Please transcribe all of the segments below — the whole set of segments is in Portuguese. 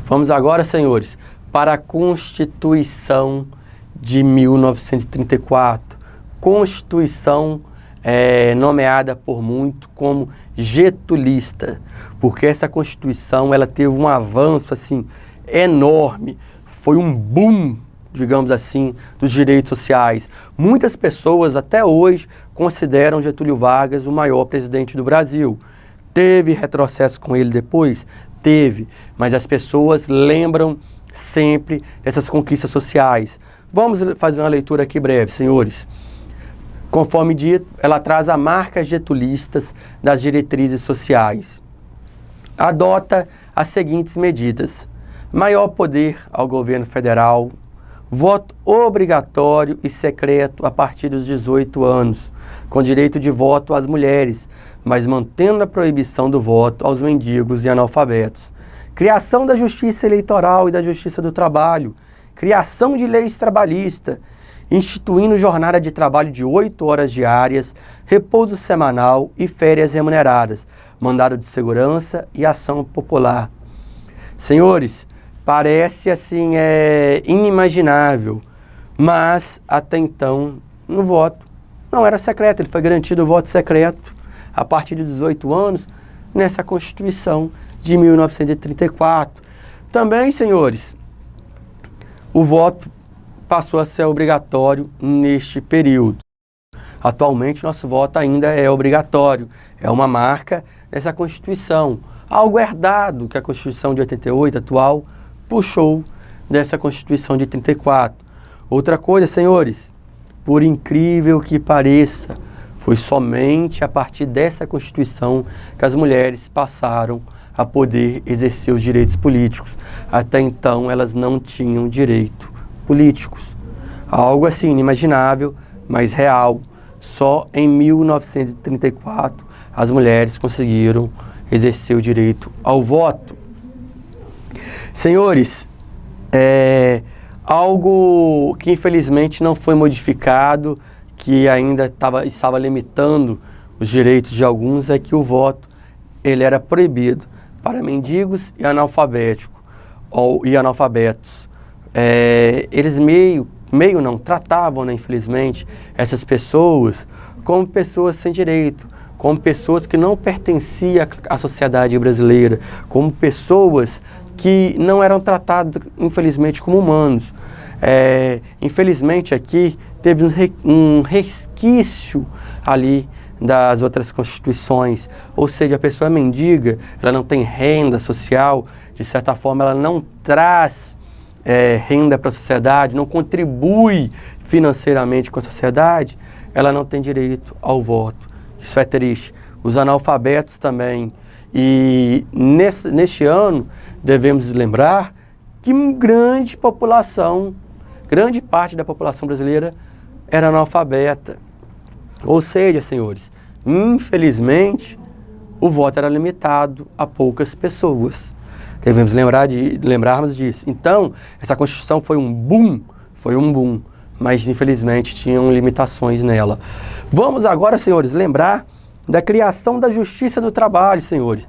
Vamos agora, senhores, para a Constituição de 1934. Constituição nomeada por muito como getulista, porque essa Constituição ela teve um avanço assim enorme, foi um boom, digamos assim, dos direitos sociais. Muitas pessoas até hoje consideram Getúlio Vargas o maior presidente do Brasil. Teve retrocesso com ele depois? Teve, mas as pessoas lembram sempre dessas conquistas sociais. Vamos fazer uma leitura aqui breve, senhores. Conforme dito, ela traz as marcas getulistas das diretrizes sociais. Adota as seguintes medidas: maior poder ao governo federal, voto obrigatório e secreto a partir dos 18 anos, com direito de voto às mulheres, mas mantendo a proibição do voto aos mendigos e analfabetos. Criação da Justiça Eleitoral e da Justiça do Trabalho. Criação de leis trabalhistas, instituindo jornada de trabalho de 8 horas diárias, repouso semanal e férias remuneradas, mandado de segurança e ação popular. Senhores, parece assim inimaginável, mas até então no voto não era secreto, ele foi garantido o voto secreto a partir de 18 anos nessa Constituição de 1934. Também, senhores, o voto passou a ser obrigatório neste período. Atualmente, nosso voto ainda é obrigatório, é uma marca dessa Constituição, algo herdado que a Constituição de 88 atual puxou dessa Constituição de 34. Outra coisa, senhores, por incrível que pareça, foi somente a partir dessa Constituição que as mulheres passaram a poder exercer os direitos políticos. Até então, elas não tinham direito políticos. Algo assim inimaginável, mas real. Só em 1934 as mulheres conseguiram exercer o direito ao voto. Senhores, algo que infelizmente não foi modificado, que ainda estava limitando os direitos de alguns, é que o voto ele era proibido para mendigos e analfabetos. Eles tratavam, né, infelizmente, essas pessoas como pessoas sem direito, como pessoas que não pertenciam à sociedade brasileira, como pessoas que não eram tratadas, infelizmente, como humanos. Infelizmente, aqui teve um resquício ali das outras constituições, ou seja, a pessoa é mendiga, ela não tem renda social, de certa forma ela não traz renda para a sociedade, não contribui financeiramente com a sociedade, ela não tem direito ao voto. Isso é triste. Os analfabetos também. E neste ano devemos lembrar que grande parte da população brasileira era analfabeta. Ou seja, senhores, infelizmente, o voto era limitado a poucas pessoas. Devemos lembrarmos disso. Então, essa Constituição foi um boom, mas infelizmente tinham limitações nela. Vamos agora, senhores, lembrar da criação da Justiça do Trabalho, senhores.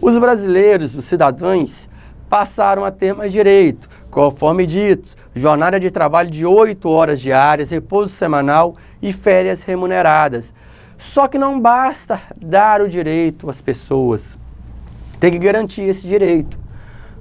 Os brasileiros, os cidadãos, passaram a ter mais direito, conforme dito, jornada de trabalho de 8 horas diárias, repouso semanal e férias remuneradas. Só que não basta dar o direito às pessoas, tem que garantir esse direito,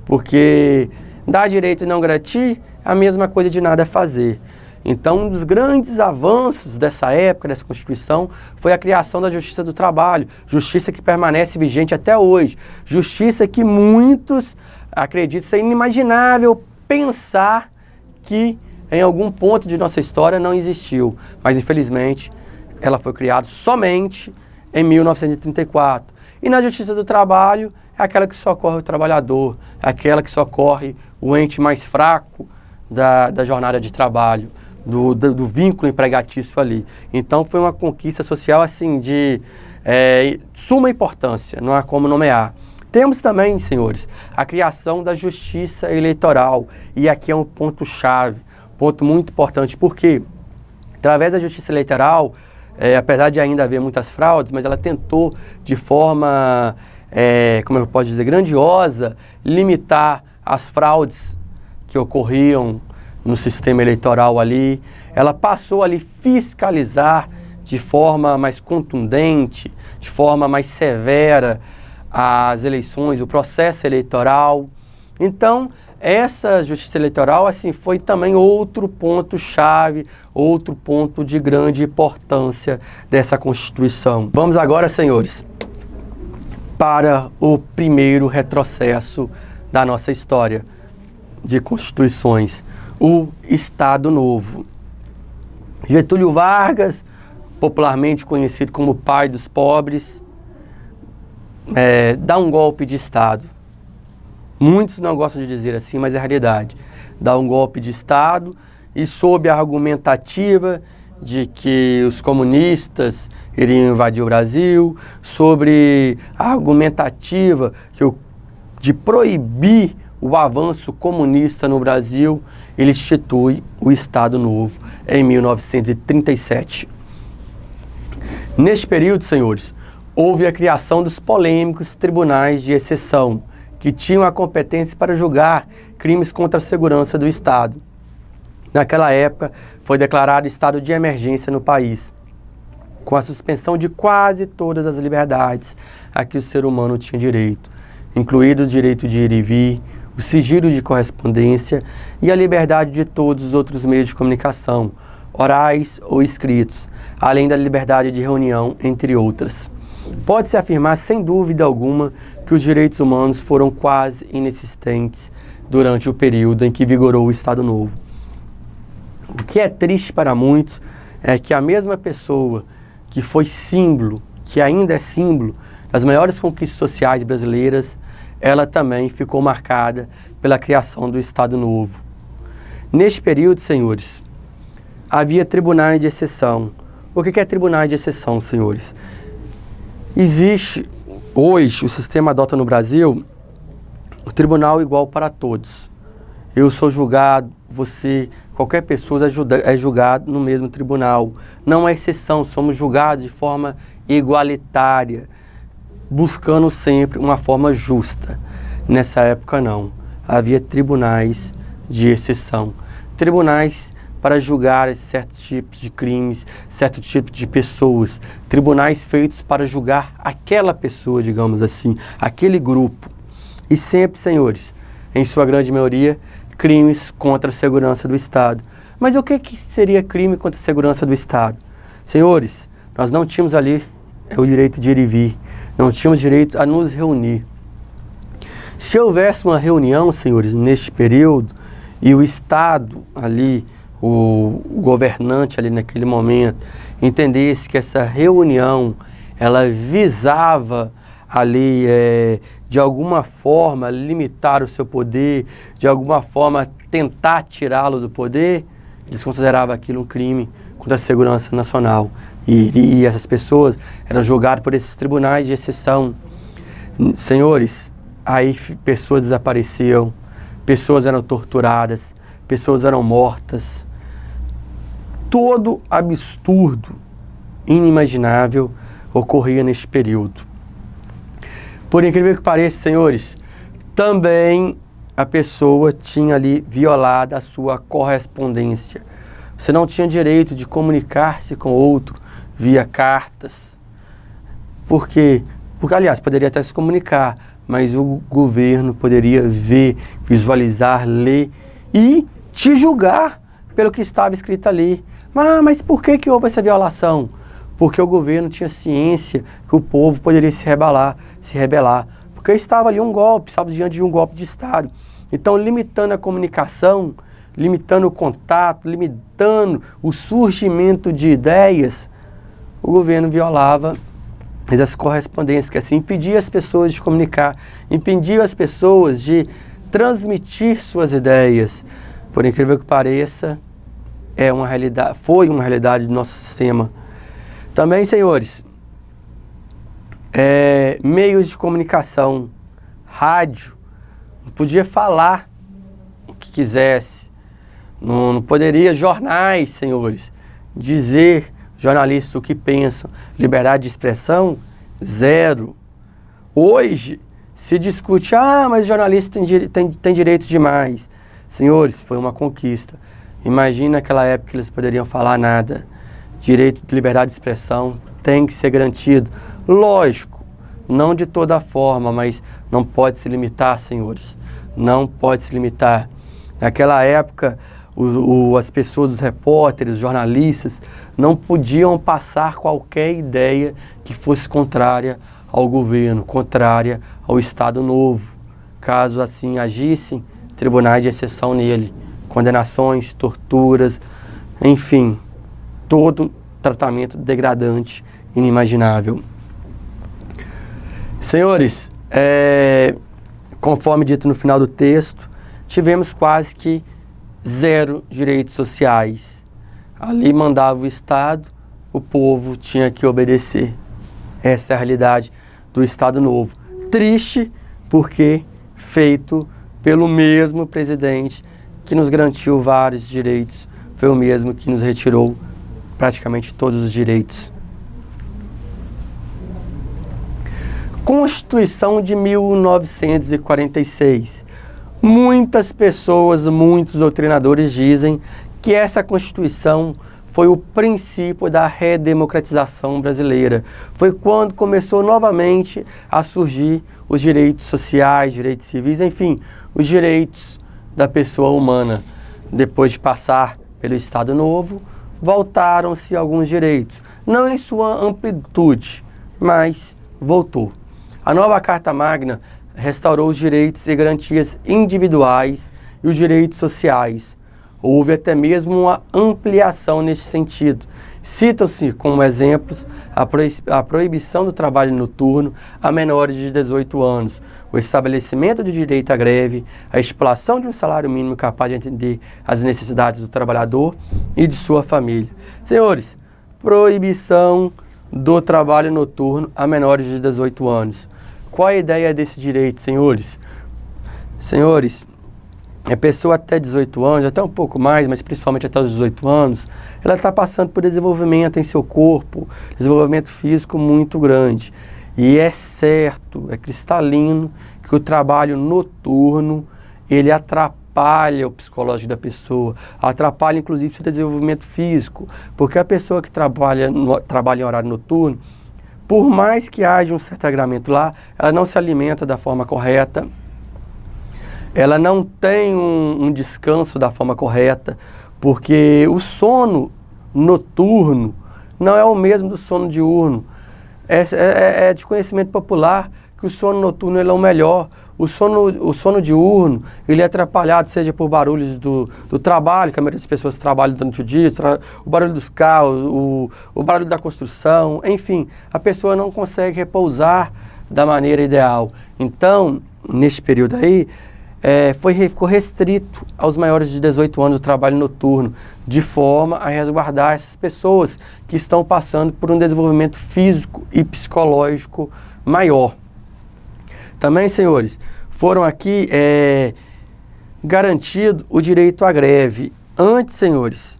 porque dar direito e não garantir é a mesma coisa de nada fazer. Então, um dos grandes avanços dessa época, dessa Constituição, foi a criação da Justiça do Trabalho, justiça que permanece vigente até hoje, justiça que muitos acreditam ser inimaginável pensar que em algum ponto de nossa história não existiu, mas infelizmente ela foi criada somente em 1934. E na Justiça do Trabalho é aquela que socorre o trabalhador, é aquela que socorre o ente mais fraco da jornada de trabalho, do vínculo empregatício ali. Então foi uma conquista social assim de suma importância, não há como nomear. Temos também, senhores, a criação da Justiça Eleitoral, e aqui é um ponto-chave, ponto muito importante, porque através da Justiça Eleitoral, apesar de ainda haver muitas fraudes, mas ela tentou de forma, como eu posso dizer, grandiosa, limitar as fraudes que ocorriam no sistema eleitoral ali. Ela passou ali fiscalizar de forma mais contundente, de forma mais severa as eleições, o processo eleitoral. Então, essa justiça eleitoral assim, foi também outro ponto-chave, outro ponto de grande importância dessa Constituição. Vamos agora, senhores, para o primeiro retrocesso da nossa história de constituições, o Estado Novo. Getúlio Vargas, popularmente conhecido como o pai dos pobres, dá um golpe de Estado. Muitos não gostam de dizer assim, mas é a realidade. Dá um golpe de Estado e sob a argumentativa de que os comunistas iriam invadir o Brasil, sobre a argumentativa de proibir o avanço comunista no Brasil, ele institui o Estado Novo em 1937. Neste período, senhores, houve a criação dos polêmicos tribunais de exceção, que tinham a competência para julgar crimes contra a segurança do Estado. Naquela época, foi declarado estado de emergência no país, com a suspensão de quase todas as liberdades a que o ser humano tinha direito, incluídos o direito de ir e vir, o sigilo de correspondência e a liberdade de todos os outros meios de comunicação, orais ou escritos, além da liberdade de reunião, entre outras. Pode-se afirmar, sem dúvida alguma, que os direitos humanos foram quase inexistentes durante o período em que vigorou o Estado Novo. O que é triste para muitos é que a mesma pessoa que foi símbolo, que ainda é símbolo das maiores conquistas sociais brasileiras, ela também ficou marcada pela criação do Estado Novo. Neste período, senhores, havia tribunais de exceção. O que é tribunais de exceção, senhores? Existe, hoje, o sistema adota no Brasil o tribunal igual para todos. Eu sou julgado, você, qualquer pessoa é julgado no mesmo tribunal. Não é exceção, somos julgados de forma igualitária, buscando sempre uma forma justa. Nessa época não, havia tribunais de exceção. Tribunais para julgar certos tipos de crimes, certos tipos de pessoas. Tribunais feitos para julgar aquela pessoa, digamos assim, aquele grupo. E sempre, senhores, em sua grande maioria, crimes contra a segurança do Estado. Mas o que seria crime contra a segurança do Estado? Senhores, nós não tínhamos ali o direito de ir e vir, não tínhamos direito a nos reunir. Se houvesse uma reunião, senhores, neste período, e o Estado ali, o governante ali naquele momento, entendesse que essa reunião, ela visava ali, de alguma forma, limitar o seu poder, de alguma forma, tentar tirá-lo do poder, eles consideravam aquilo um crime contra a segurança nacional. E essas pessoas eram julgadas por esses tribunais de exceção. Senhores, aí pessoas desapareciam, pessoas eram torturadas, pessoas eram mortas. Todo absurdo, inimaginável, ocorria neste período. Por incrível que pareça, senhores, também a pessoa tinha ali violado a sua correspondência. Você não tinha direito de comunicar-se com outro via cartas. Por quê? Porque, aliás, poderia até se comunicar, mas o governo poderia ver, visualizar, ler e te julgar pelo que estava escrito ali. Mas por que houve essa violação? Porque o governo tinha ciência que o povo poderia se rebelar. Porque estava ali um golpe, estava diante de um golpe de Estado. Então, limitando a comunicação, limitando o contato, limitando o surgimento de ideias, o governo violava essas correspondências, que assim impedia as pessoas de comunicar, impedia as pessoas de transmitir suas ideias. Por incrível que pareça, foi uma realidade do nosso sistema. Também, senhores, meios de comunicação, rádio, não podia falar o que quisesse, não poderia, jornais, senhores, dizer, jornalistas, o que pensam, liberdade de expressão, zero. Hoje, Se discute, mas jornalista tem direitos demais. Senhores, foi uma conquista. Imagina naquela época que eles poderiam falar nada. Direito de liberdade de expressão tem que ser garantido. Lógico, não de toda forma, mas não pode se limitar, senhores. Não pode se limitar. Naquela época, as pessoas, os repórteres, os jornalistas, não podiam passar qualquer ideia que fosse contrária ao governo, contrária ao Estado Novo. Caso assim agissem, tribunais de exceção nele, condenações, torturas, enfim, todo tratamento degradante, inimaginável. Senhores, conforme dito no final do texto, tivemos quase que 0 direitos sociais. Ali mandava o Estado, o povo tinha que obedecer. Essa é a realidade do Estado Novo. Triste, porque feito pelo mesmo presidente que nos garantiu vários direitos, foi o mesmo que nos retirou praticamente todos os direitos. Constituição de 1946. Muitas pessoas, muitos doutrinadores dizem que essa Constituição foi o princípio da redemocratização brasileira. Foi quando começou novamente a surgir os direitos sociais, direitos civis, enfim, os direitos da pessoa humana. Depois de passar pelo Estado Novo, voltaram-se alguns direitos. Não em sua amplitude, mas voltou. A nova Carta Magna restaurou os direitos e garantias individuais e os direitos sociais. Houve até mesmo uma ampliação nesse sentido. Citam-se como exemplos a proibição do trabalho noturno a menores de 18 anos, o estabelecimento do direito à greve, a estipulação de um salário mínimo capaz de atender às necessidades do trabalhador e de sua família. Senhores, proibição do trabalho noturno a menores de 18 anos. Qual a ideia desse direito, senhores? Senhores, a pessoa até 18 anos, até um pouco mais, mas principalmente até os 18 anos, ela está passando por desenvolvimento em seu corpo, desenvolvimento físico muito grande. E é certo, é cristalino, que o trabalho noturno, ele atrapalha o psicológico da pessoa, atrapalha inclusive seu desenvolvimento físico, porque a pessoa que trabalha em horário noturno, por mais que haja um certo regramento lá, ela não se alimenta da forma correta, ela não tem um descanso da forma correta, porque o sono noturno não é o mesmo do sono diurno. É de conhecimento popular que o sono noturno ele é o melhor. O sono diurno ele é atrapalhado, seja por barulhos do trabalho, que a maioria das pessoas trabalham durante o dia, o barulho dos carros, o barulho da construção, enfim, a pessoa não consegue repousar da maneira ideal. Então, neste período aí, ficou restrito aos maiores de 18 anos o trabalho noturno, de forma a resguardar essas pessoas que estão passando por um desenvolvimento físico e psicológico maior. Também, senhores, foram aqui garantido o direito à greve. Antes, senhores,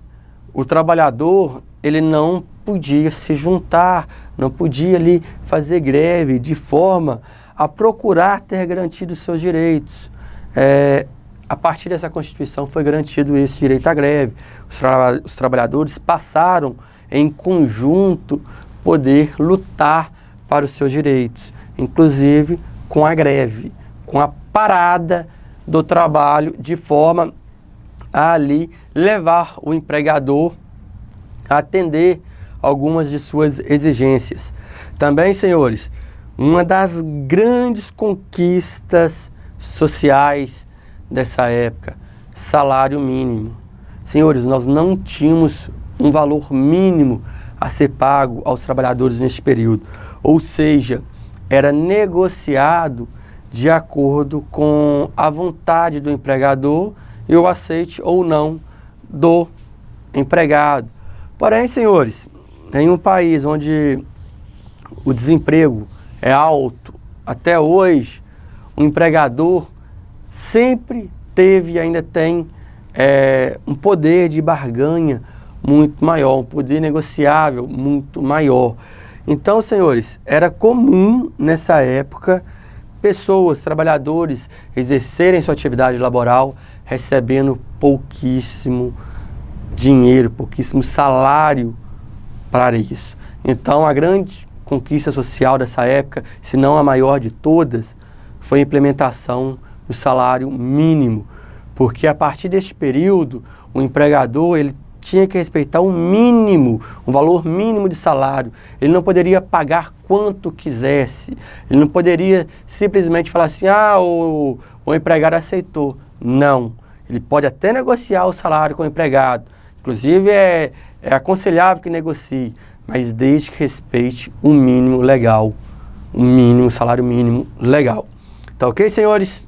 o trabalhador ele não podia se juntar, não podia ali fazer greve de forma a procurar ter garantido os seus direitos. A partir dessa Constituição foi garantido esse direito à greve. Os trabalhadores passaram em conjunto poder lutar para os seus direitos, inclusive com a greve, com a parada do trabalho, de forma a ali levar o empregador a atender algumas de suas exigências. Também, senhores, uma das grandes conquistas sociais dessa época, salário mínimo. Senhores, nós não tínhamos um valor mínimo a ser pago aos trabalhadores neste período. Ou seja, era negociado de acordo com a vontade do empregador e o aceite ou não do empregado. Porém, senhores, em um país onde o desemprego é alto, até hoje, o empregador sempre teve e ainda tem um poder de barganha muito maior, um poder negociável muito maior. Então, senhores, era comum nessa época pessoas, trabalhadores, exercerem sua atividade laboral recebendo pouquíssimo dinheiro, pouquíssimo salário para isso. Então, a grande conquista social dessa época, se não a maior de todas, foi a implementação do salário mínimo, porque a partir deste período, o empregador ele tinha que respeitar um mínimo, um valor mínimo de salário. Ele não poderia pagar quanto quisesse. Ele não poderia simplesmente falar assim, o empregado aceitou. Não. Ele pode até negociar o salário com o empregado. Inclusive, é aconselhável que negocie, mas desde que respeite um mínimo legal, um mínimo, salário mínimo legal. Tá ok, senhores?